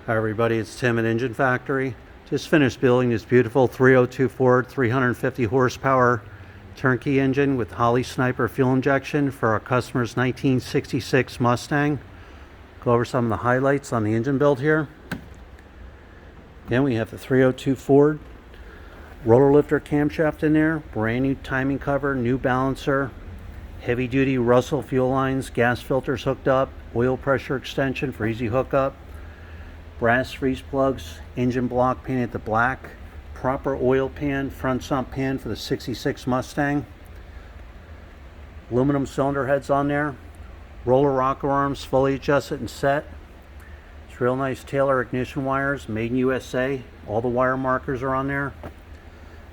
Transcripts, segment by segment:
Hi everybody, it's Tim at Engine Factory. Just finished building this beautiful 302 Ford 350 horsepower turnkey engine with Holley Sniper fuel injection for our customer's 1966 Mustang. Go over some of the highlights on the engine build here. Again, we have the 302 Ford roller lifter camshaft in there, brand new timing cover, new balancer, heavy duty Russell fuel lines, gas filters hooked up, oil pressure extension for easy hookup, brass freeze plugs, engine block painted to black, proper oil pan, front sump pan for the 66 Mustang, aluminum cylinder heads on there, roller rocker arms fully adjusted and set. It's real nice Taylor ignition wires, made in USA. All the wire markers are on there.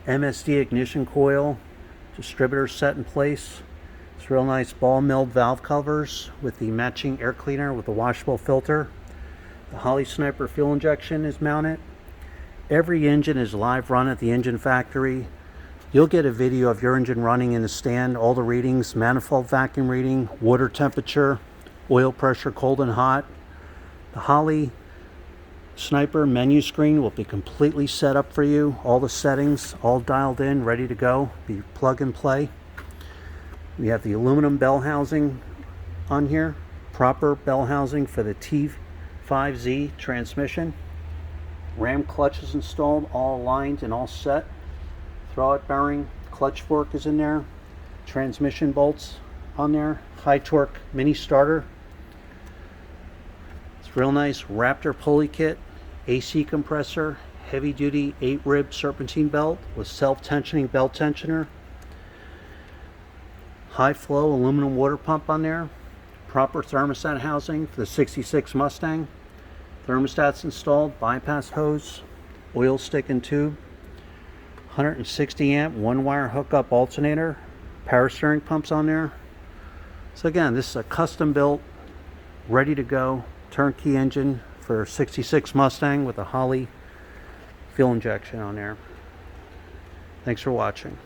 MSD ignition coil, distributor set in place. It's real nice ball milled valve covers with the matching air cleaner with the washable filter. The Holley Sniper fuel injection is mounted. Every engine is live run at the Engine Factory. You'll get a video of your engine running in the stand, all the readings, manifold vacuum reading, water temperature, oil pressure, cold and hot. The Holley Sniper menu screen will be completely set up for you. All the settings, all dialed in, ready to go. Be plug and play. We have the aluminum bell housing on here. Proper bell housing for the T5Z transmission. Ram clutch is installed, all aligned and all set. Throwout bearing, clutch fork is in there. Transmission bolts on there. High torque mini starter. It's real nice wraptor pulley kit, AC compressor, heavy duty 8-rib serpentine belt with self-tensioning belt tensioner. High flow aluminum water pump on there. Proper thermostat housing for the 66 Mustang. Thermostats installed, bypass hose, oil stick and tube, 160 amp one wire hookup alternator, power steering pumps on there. So again, this is a custom built, ready to go turnkey engine for 66 Mustang with a Holley fuel injection on there. Thanks for watching.